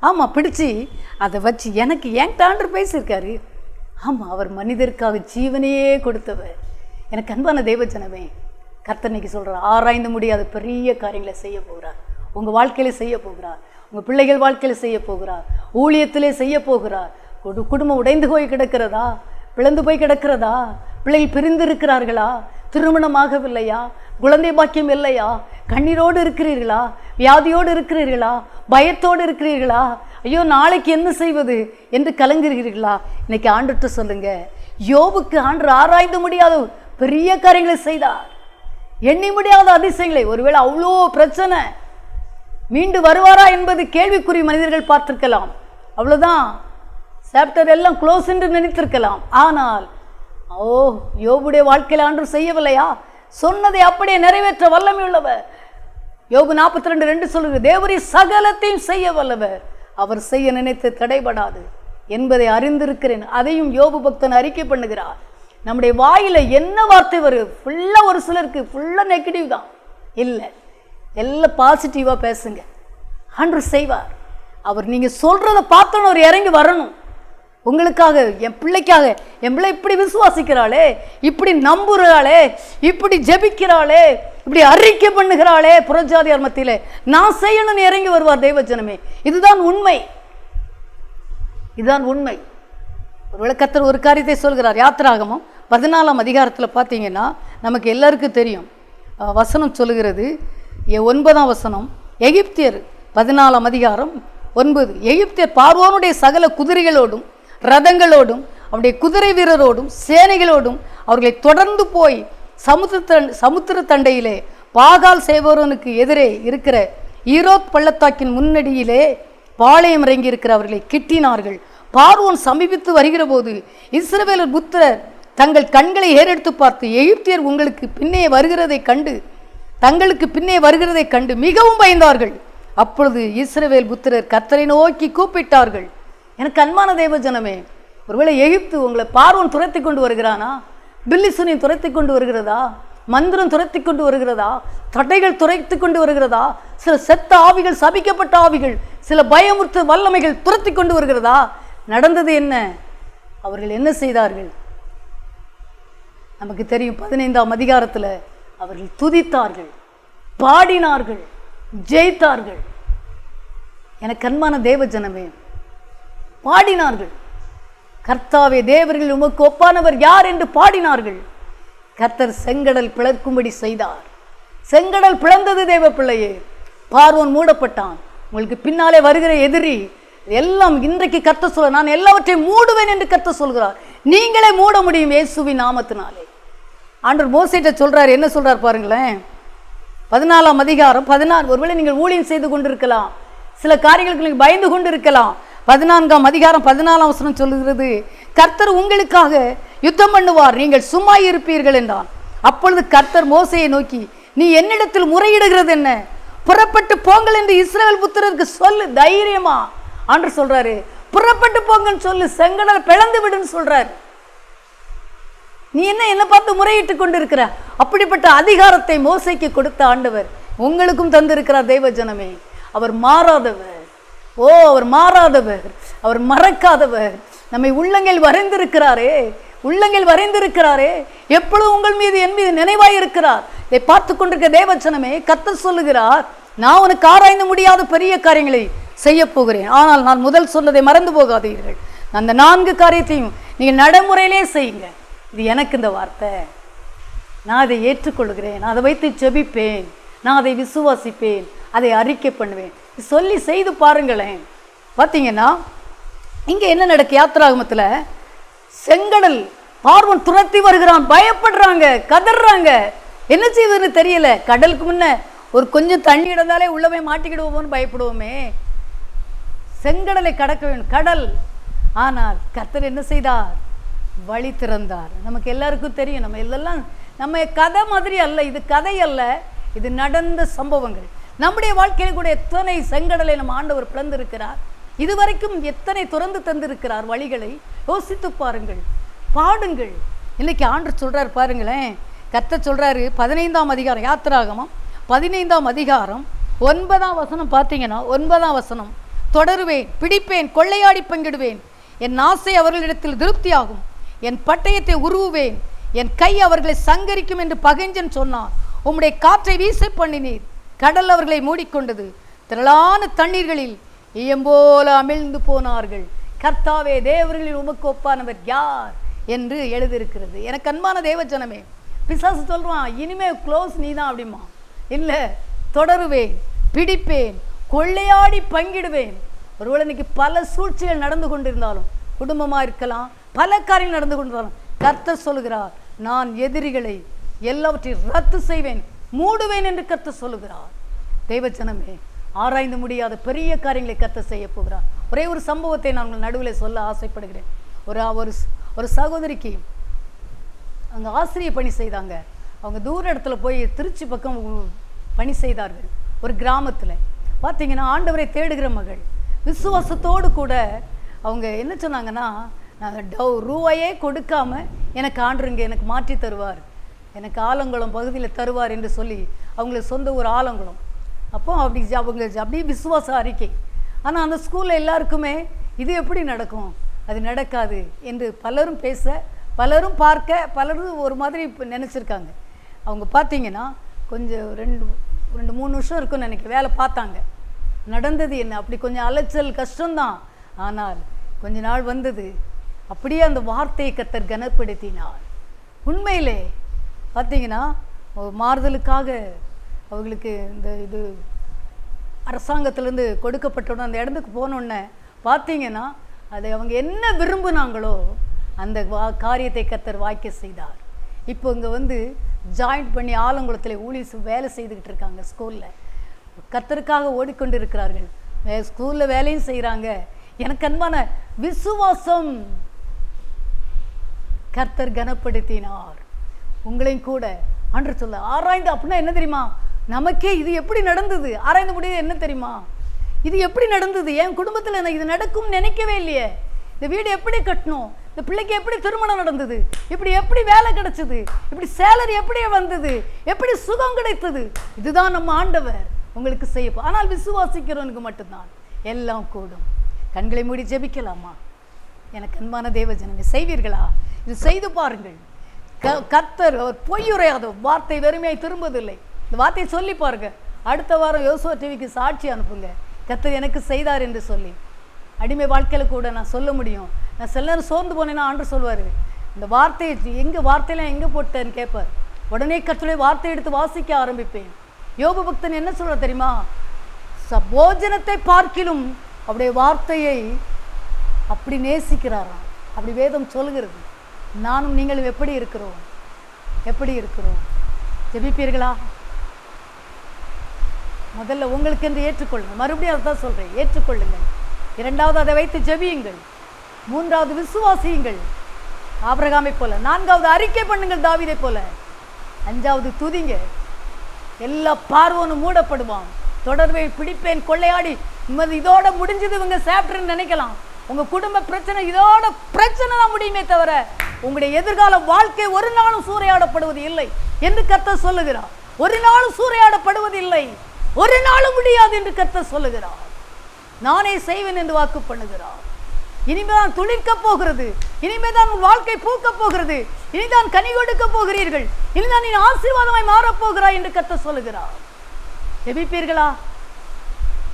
Speaker 2: ஆமாம், பிடிச்சி அதை வச்சு எனக்கு என்கிட்ட ஆண்டவர் பேசியிருக்காரு. ஆமாம், அவர் மனிதருக்காக ஜீவனையே கொடுத்தவர். எனக்கு அன்பான தேவஜனமே, கர்த்தர் இன்னைக்கு சொல்கிறார், ஆராய்ந்து முடியாத பெரிய காரியங்களை செய்ய போகிறார். உங்கள் வாழ்க்கையில் செய்ய போகிறார், உங்கள் பிள்ளைகள் வாழ்க்கையில் செய்ய போகிறார், ஊழியத்திலே செய்ய போகிறார். குடும்பம் உடைந்து போய் கிடக்கிறதா, பிளந்து போய் கிடக்கிறதா, பிள்ளைகள் பிரிந்து இருக்கிறார்களா, திருமணமாகவில்லையா, குழந்தை பாக்கியம் இல்லையா, கண்ணீரோடு இருக்கிறீர்களா, வியாதியோடு இருக்கிறீர்களா, பயத்தோடு இருக்கிறீர்களா, ஐயோ நாளைக்கு என்ன செய்வது என்று கலங்குகிறீர்களா? இன்னைக்கு ஆண்டுட்டு சொல்லுங்க, யோபுக்கு ஆண்டு ஆராய்ந்து முடியாத பெரிய காரியங்களை செய்தார், எண்ணி முடியாத அதிசயங்களை. ஒருவேளை அவ்வளோ பிரச்சனை, மீண்டு வருவாரா என்பது கேள்விக்குறி மனிதர்கள் பார்த்திருக்கலாம். அவ்வளோதான், சாப்டர் எல்லாம் க்ளோஸ் என்று நினைத்திருக்கலாம். ஆனால் யோபுடைய வாழ்க்கையில் ஆண்டவர் செய்யவில்லையா? சொன்னதை அப்படியே நிறைவேற்ற வல்லமை உள்ளவர். யோபு 42:2 சொல்லுங்க, தேவரீர் சகலத்தையும் செய்ய வல்லவர், அவர் செய்ய நினைத்து தடைபடாது என்பதை அறிந்திருக்கிறேன். அதையும் யோபு பக்தன் அறிக்கை பண்ணுகிறார். நம்முடைய வாயில என்ன வார்த்தை வரும்? ஃபுல்லா ஒரு சிலருக்கு ஃபுல்லா நெகட்டிவ் தான். இல்லை, எல்லாம் பாசிட்டிவா பேசுங்க. ஆண்டவர் செய்வார். அவர் நீங்க சொல்றதை பார்த்தோன்னு ஒரு இறங்கி வரணும். உங்களுக்காக, என் பிள்ளைக்காக, என் பிள்ளை இப்படி விசுவாசிக்கிறாளே, இப்படி நம்புகிறாளே, இப்படி ஜெபிக்கிறாளே, இப்படி அறிக்கை பண்ணுகிறாளே புறஜாதியார் மத்தியிலே, நான் செய்யணும்னு இறங்கி வருவார் தெய்வஜனமே. இதுதான் உண்மை, இதுதான் உண்மை. ஒருவேளை கர்த்தர் ஒரு காரியத்தை சொல்கிறார். யாத்திராகமம் 14ஆம் அதிகாரத்தில் பார்த்தீங்கன்னா நமக்கு எல்லாருக்கும் தெரியும். வசனம் சொல்லுகிறது, 9ஆம் வசனம், எகிப்தியர் 14ஆம் அதிகாரம் 9, எகிப்தியர் பார்வோனுடைய சகல குதிரைகளோடும் ரதங்களோடும் அவருடைய குதிரை வீரரோடும் சேனைகளோடும் அவர்களை தொடர்ந்து போய் சமுத்திர தண்டையிலே பாகால் சேவோரனுக்கு எதிரே இருக்கிற ஈரோத் பள்ளத்தாக்கின் முன்னடியிலே பாளையம் இறங்கி இருக்கிற அவர்களை கிட்டினார்கள். பார்வோன் சமீபித்து வருகிற போது இஸ்ரவேலர் புத்திரர் தங்கள் கண்களை ஏறெடுத்து பார்த்து, எகிப்தியர் உங்களுக்கு பின்னே வருகிறதை கண்டு தங்களுக்கு பின்னே வருகிறதை கண்டு மிகவும் பயந்தார்கள். அப்பொழுது இஸ்ரவேல் புத்திரர் கர்த்தரை நோக்கி கூப்பிட்டார்கள். எனக்கு அன்பான தேவ ஜனமே, ஒருவேளை எகிப்து உங்களை பார்வோன் துரத்தி கொண்டு வருகிறானா? பில்லிசுனின் துரத்தி கொண்டு வருகிறதா? மந்திரம் துரத்தி கொண்டு வருகிறதா? தடைகள் துரைத்து கொண்டு வருகிறதா? சில செத்த ஆவிகள், சபிக்கப்பட்ட ஆவிகள், சில பயமுறுத்த வல்லமைகள் துரத்தி கொண்டு வருகிறதா? நடந்தது என்ன? அவர்கள் என்ன செய்தார்கள்? நமக்கு தெரியும். 15ஆம் அதிகாரத்தில் அவர்கள் துதித்தார்கள், பாடினார்கள், ஜெயித்தார்கள். எனக்கு அன்பான தேவ ஜனமே, பாடினார்கள். கர்த்தாவே தேவர்கள் உமக்கு ஒப்பானவர் யார் என்று பாடினார்கள். கர்த்தர் செங்கடல் பிளக்கும்படி செய்தார். செங்கடல் பிளந்தது தேவ பிள்ளையே. பார்வோன் மூடப்பட்டான். உங்களுக்கு பின்னாலே வருகிற எதிரி எல்லாம் இன்றைக்கு கர்த்தர் சொல்ல, நான் எல்லாவற்றையும் மூடுவேன் என்று கர்த்தர் சொல்கிறார். நீங்களே மூட முடியும் இயேசுவின் நாமத்தினாலே. ஆண்டவர் மோசேட்ட சொல்றார். என்ன சொல்றார் பாருங்களேன். 14ஆம் அதிகாரம் 16. ஒருவேளை நீங்கள் ஊழியம் செய்து கொண்டிருக்கலாம், சில காரியங்களுக்கு நீங்கள் பயந்து கொண்டு இருக்கலாம். 14ஆம் அதிகாரம் 14ஆம் வசனம் சொல்லுகிறது, கர்த்தர் உங்களுக்காக யுத்தம் பண்ணுவார், நீங்கள் சும்மா இருப்பீர்கள் என்றான். அப்பொழுது கர்த்தர் மோசையை நோக்கி, நீ என்னிடத்தில் முறையிடுகிறது என்ன? புறப்பட்டு போங்கள் என்று இஸ்ரவேல் புத்திரருக்கு சொல்லு. தைரியமா ஆண்டவர் சொல்றாரு, புறப்பட்டு போங்கன்னு சொல்லு, செங்கடல் பிளந்து விடுன்னு சொல்றாரு. நீ என்ன பார்த்து முறையிட்டு கொண்டு இருக்கிற? அப்படிப்பட்ட அதிகாரத்தை மோசைக்கு கொடுத்த ஆண்டவர் உங்களுக்கும் தந்திருக்கிறார் தெய்வ ஜனமே. அவர் மாறாதவர். ஓ, அவர் மாறாதவர், அவர் மறக்காதவர். நம்மை உள்ளங்கள் வரைந்திருக்கிறாரே, உள்ளங்கள் வரைந்திருக்கிறாரே. எப்பொழுது உங்கள் மீது என் மீது நினைவாய் இருக்கிறார். இதை பார்த்து கொண்டிருக்க தேவச்சனமே, கர்த்தர் சொல்லுகிறார், நான் உனக்கு ஆராய்ந்து முடியாத பெரிய காரியங்களை செய்ய போகிறேன். ஆனால் நான் முதல் சொன்னதை மறந்து போகாதீர்கள். அந்த 4 காரியத்தையும் நீங்கள் நடைமுறையிலே செய்யுங்க. இது எனக்கு இந்த வார்த்தை, நான் அதை ஏற்றுக்கொள்கிறேன், நான் அதை வைத்து ஜெபிப்பேன், நான் அதை விசுவாசிப்பேன், அதை அறிக்கை பண்ணுவேன். சொல்லி செய்து பாருங்களேன். பார்த்தீங்கன்னா இங்கே என்ன நடக்கு? யாத்திராகமத்தில் செங்கடல் பார்வோன் துரத்தி வருகிறான். பயப்படுறாங்க, கதறாங்க, என்ன செய்வதுன்னு தெரியல. கடலுக்கு முன்ன ஒரு கொஞ்சம் தண்ணி இடந்தாலே உள்ளவே மாட்டிக்கிடுவோமோன்னு பயப்படுவோமே. செங்கடலை கடக்க வேண்டும், கடல். ஆனால் கர்த்தர் என்ன செய்தார்? வழி திறந்தார். நமக்கு எல்லாருக்கும் தெரியும். நம்ம இதெல்லாம் நம்ம கதை மாதிரி அல்ல, இது கதை அல்ல, இது நடந்த சம்பவங்கள். நம்முடைய வாழ்க்கையில கூட எத்தனை செங்கடலை நம்ம ஆண்டவர் பிளந்திருக்கிறார். இதுவரைக்கும் எத்தனை துறந்து தந்திருக்கிறார் வழிகளை. யோசித்து பாருங்கள், பாடுங்கள். இன்னைக்கு ஆண்டவர் சொல்றாரு பாருங்களேன். கர்த்தர் சொல்றாரு 15ஆம் அதிகாரம், யாத்திராகமம் 15ஆம் அதிகாரம் 9ஆம் வசனம் பார்த்தீங்கன்னா, 9ஆம் வசனம், தொடருவேன், பிடிப்பேன், கொள்ளையாடி பங்கிடுவேன், என் ஆசை அவர்களிடத்தில் திருப்தியாகும், என் பட்டயத்தை உருவுவேன், என் கை அவர்களை சங்கரிக்கும் என்று பகைஞ்சன் சொன்னார். உம்முடைய காற்றை வீச பண்ணினீர், கடல் அவர்களை மூடிக்கொண்டது, திரளான தண்ணீர்களில் ஈயம்போல அமிழ்ந்து போனார்கள். கர்த்தாவே தேவர்களில் உமக்கு ஒப்பானவர் யார் என்று எழுதியிருக்கிறது. எனக்கு அன்பான தேவஜனமே, பிசாசு சொல்றான், இனிமே க்ளோஸ் நீ தான் அப்படிமா. இல்லை, தொடருவேன், பிடிப்பேன், கொள்ளையாடி பங்கிடுவேன். ஒருவேளை இன்னைக்கு பல சூழ்ச்சிகள் நடந்து கொண்டிருந்தாலும், குடும்பமாக இருக்கலாம், பல காரியங்கள் நடந்து கொண்டிருந்தாலும், கர்த்தர் சொல்லுகிறார், நான் எதிரிகளை எல்லாவற்றையும் ரத்து செய்வேன், மூடுவேன் என்று கர்த்தர் சொல்லுகிறார். தேவஜனமே, ஆராய்ந்து முடியாத பெரிய காரியங்களை கர்த்தர் செய்ய போகிறார். ஒரே ஒரு சம்பவத்தை நான் உங்கள் நடுவில் சொல்ல ஆசைப்படுகிறேன். ஒரு சகோதரிக்கு அங்கே ஆசிரிய பணி செய்தாங்க. அவங்க தூர இடத்துல போய் திருச்சி பக்கம் பணி செய்தார்கள். ஒரு கிராமத்தில் பார்த்தீங்கன்னா ஆண்டவரை தேடுகிற மகள் விசுவாசத்தோடு கூட அவங்க என்ன சொன்னாங்கன்னா, நான் ரூபாயே கொடுக்காம எனக்கு ஆண்டுருங்க, எனக்கு மாற்றி தருவார், எனக்கு ஆலங்குளம் பகுதியில் தருவார் என்று சொல்லி அவங்களுக்கு சொந்த ஒரு ஆலங்குளம். அப்போ அவங்க அப்படியே விசுவாச அறிக்கை. ஆனால் அந்த ஸ்கூலில் எல்லாருக்குமே இது எப்படி நடக்கும், அது நடக்காது என்று பலரும் பேச, பலரும் பார்க்க, பலரும் ஒரு மாதிரி நினச்சிருக்காங்க. அவங்க பார்த்தீங்கன்னா கொஞ்சம் 2-3 வருஷம் இருக்குன்னு நினைக்க வேலை பார்த்தாங்க. நடந்தது என்ன, அப்படி கொஞ்சம் அலைச்சல் கஷ்டம்தான். ஆனால் கொஞ்ச நாள் வந்தது, அப்படியே அந்த வார்த்தையை கர்த்தர் கனப்படுத்தினார். உண்மையிலே பார்த்தீங்கன்னா மாறுதலுக்காக அவங்களுக்கு இந்த இது அரசாங்கத்திலேருந்து கொடுக்கப்பட்டோன்னு அந்த இடத்துக்கு போனோடனே பார்த்தீங்கன்னா அதை அவங்க என்ன விரும்புனாங்களோ அந்த காரியத்தை கர்த்தர் வாய்க்க செய்தார். இப்போ இங்கே ஜாயிண்ட் பண்ணி ஆலங்குளத்தில் வேலை செய்துக்கிட்டு இருக்காங்க. ஸ்கூலில் கர்த்தருக்காக ஓடிக்கொண்டு இருக்கிறார்கள். ஸ்கூலில் வேலையும் செய்கிறாங்க. எனக்கு அன்பான விசுவாசம் கர்த்தர் கனப்படுத்தினார். உங்களையும் கூட ஆண்டவர் சொல்ல ஆராய்ந்து. அப்படின்னா என்ன தெரியுமா, நமக்கே இது எப்படி நடந்தது ஆராய்ந்து முடியாது. என்ன தெரியுமா, இது எப்படி நடந்தது, என் குடும்பத்தில் எனக்கு இது நடக்கும் நினைக்கவே இல்லையே, இந்த வீடு எப்படி கட்டணும், இந்த பிள்ளைக்கு எப்படி திருமணம் நடந்தது, எப்படி வேலை கிடைச்சது, இப்படி சேலரி எப்படி வந்தது, எப்படி சுகம் கிடைத்தது, இதுதான் நம்ம ஆண்டவர் உங்களுக்கு செய்ய. ஆனால் விசுவாசிக்கிறவனுக்கு மட்டும்தான் எல்லாம் கூடும். கண்களை மூடி ஜெபிக்கலாமா? எனக்கு அன்பான தேவஜனமே, செய்வீர்களா? இது செய்து பாருங்கள். கர்த்தர் அவர் பொய்யுரையாத வார்த்தை வெறுமையாய் திரும்பதில்லை. இந்த வார்த்தையை சொல்லி பாருங்க. அடுத்த வாரம் யோசுவா டிவிக்கு சாட்சி அனுப்புங்க, கர்த்தர் எனக்கு செய்தார் என்று சொல்லி. அடிமை வாழ்க்கையில் கூட நான் சொல்ல முடியும். நான் சில நேரம் சோர்ந்து போனேன்னா ஆண்டவர் சொல்வார், இந்த வார்த்தையை வார்த்தையெல்லாம் எங்கே போட்டேன்னு கேட்பார். உடனே கர்த்தருடைய வார்த்தையை எடுத்து வாசிக்க ஆரம்பிப்பேன். யோபு பக்தன் என்ன சொல்ற தெரியுமா, போஜனத்தை பார்க்கிலும் அவருடைய வார்த்தையை அப்படி நேசிக்கிறாராம். அப்படி வேதம் சொல்லுகிறது. நானும் நீங்களும் எப்படி இருக்கிறோம்? ஜெபிப்பீர்களா? முதல்ல உங்களுக்கு என்று ஏற்றுக்கொள்ளுங்கள். மறுபடியும் அதை தான் சொல்கிறேன், ஏற்றுக்கொள்ளுங்கள். 2வது அதை வைத்து ஜெபியுங்கள். 3வது விசுவாசியுங்கள் ஆபிரகாமை போல. 4வது அறிக்கை பண்ணுங்கள் தாவீதை போல. 5வது துதிங்க. எல்லா பார்வோனும் மூடப்படுவான். தொடர்பை பிடிப்பேன் கொள்ளையாடி இதோட முடிஞ்சது இவங்க சாப்டர்ன்னு நினைக்கலாம். உங்கள் குடும்ப பிரச்சனை இதோட பிரச்சனை தான் முடியுமே தவிர உங்களுடைய எதிர்கால வாழ்க்கை ஒரு நாளும் சூறையாடப்படுவது இல்லை என்று கர்த்தர் சொல்லுகிறார். ஒரு நாளும் சூறையாடப்படுவது இல்லை, ஒரு நாளும் முடியாது என்று கர்த்தர் சொல்லுகிறார். நானே செய்வேன் என்று வாக்கு பண்ணுகிறார். இனிமேதான் துளிர்க்க போகிறது, இனிமேதான் உன் வாழ்க்கை பூக்க போகிறது, இனிதான் கனி கொடுக்க போகிறீர்கள், இனிதான் நீ ஆசீர்வாதமாய் மாறப்போகிறாய் என்று கர்த்தர் சொல்லுகிறார். ஜெபிப்பீர்களா?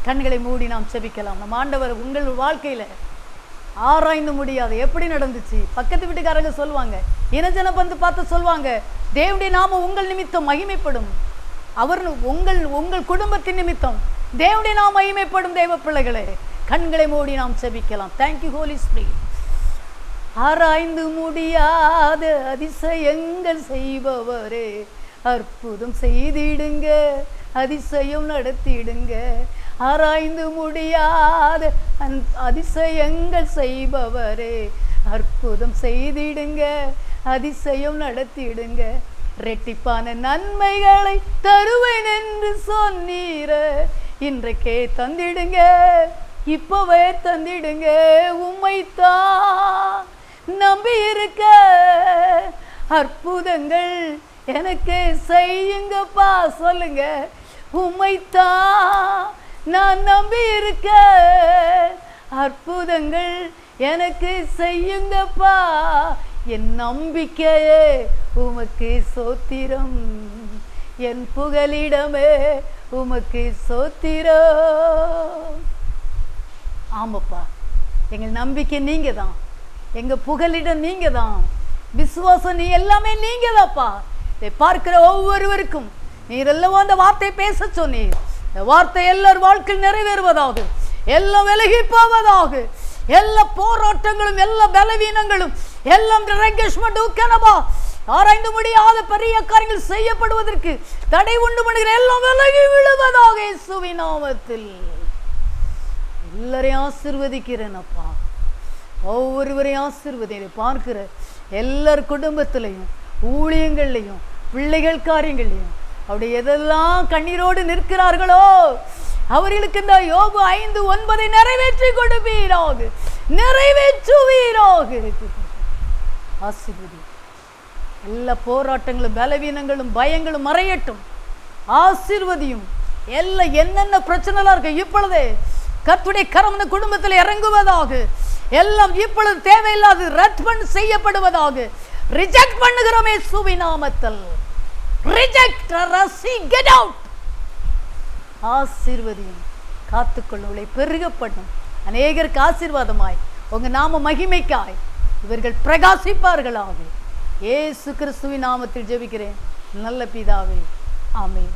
Speaker 2: கண்களை மூடி நாம் ஜெபிக்கலாம். நம் ஆண்டவர் உங்கள் வாழ்க்கையில ஆராய்ந்து முடியாது எப்படி நடந்துச்சு. பக்கத்து வீட்டுக்காரங்க சொல்லுவாங்க, இனஜன பந்து பார்த்து சொல்லுவாங்க, தேவனுடைய நாமம் உங்கள் நிமித்தம் மகிமைப்படும். அவர் உங்கள் குடும்பத்தின் நிமித்தம் தேவனுடைய நாமம் மகிமைப்படும். தேவ பிள்ளைகளே, கண்களை மூடி நாம் ஜெபிக்கலாம். Thank you holy spirit. ஆராய்ந்து முடியாத அதிசயங்கள் செய்பவரே, அற்புதம் செய்திடுங்க, அதிசயம் நடத்திடுங்க. ஆராய்ந்து முடியாத அதிசயங்கள் செய்பவரே, அற்புதம் செய்திடுங்க, அதிசயம் நடத்திடுங்க. ரெட்டிப்பான நன்மைகளை தருவேன் என்று சொன்னீர, இன்றைக்கே தந்திடுங்க, இப்பவே தந்திடுங்க. உம்மைத்தான் நம்பி இருக்க, அற்புதங்கள் எனக்கு செய்யுங்கப்பா. சொல்லுங்க, உம்மைத்தான் நான் நம்பி இருக்க, அற்புதங்கள் எனக்கு செய்யுங்கப்பா. என் நம்பிக்கையே உமக்கு சோத்திரம், என் புகலிடமே உமக்கு சோத்திரம். ஆமாப்பா, எங்கள் நம்பிக்கை நீங்க தான், எங்க புகலிடம் நீங்க தான், விசுவாசம் நீ எல்லாமே நீங்க தான்ப்பா. இதை பார்க்கிற ஒவ்வொருவருக்கும் நீரெல்லாம் அந்த வார்த்தையை பேச சொன்னீர். இந்த வார்த்தை எல்லார் வாழ்க்கையில் நிறைவேறுவதாக, எல்லாம் விலகி போவதாக, எல்லா போராட்டங்களும் எல்லா பலவீனங்களும் எல்லாம் ஆராய்ந்து முடியாத பெரிய காரியங்கள் செய்யப்படுவதற்கு தடை உண்டு பண்ணுகிற எல்லாம் விலகி விழுவதாக இயேசுவின் நாமத்தில். எல்லாரையும் ஆசீர்வதிக்கிறேன் அப்பா, ஒவ்வொருவரையும் ஆசீர்வதி. பார்க்கிற எல்லார் குடும்பத்திலையும் ஊழியங்கள்லையும் பிள்ளைகள் காரியங்களையும் அவருடைய எதெல்லாம் கண்ணீரோடு நிற்கிறார்களோ அவர்களுக்கு இந்த யோபு 5:9 நிறைவேற்றி கொடுப்பீராக, நிறைவேற்றுவீராக. ஆசீர்வதி. எல்லா போராட்டங்களும் பலவீனங்களும் பயங்களும் மறையட்டும். ஆசீர்வதியும். எல்லாம் என்னென்ன பிரச்சனைலாம் இருக்கு இப்பொழுதே கர்த்தருடைய கரம் இந்த குடும்பத்தில் இறங்குவதாக. எல்லாம் இப்பொழுது தேவையில்லாது ரத்மன் செய்யப்படுவதாக. ரிஜெக்ட் பண்ணுகிறோம் இயேசுவின் நாமத்தில். ரிஜெக்ட், ரசி, கெட் அவுட். ஆசீர்வதியும். காத்துக்கொள்ளுங்களை பெருக பண்ணும். அநேகருக்கு ஆசீர்வாதமாய் உங்க நாம மகிமைக்காய் இவர்கள் பிரகாசிப்பார்களாக. இயேசு கிறிஸ்துவின் நாமத்தில் ஜெபிக்கிறேன் நல்ல பிதாவே, ஆமென்.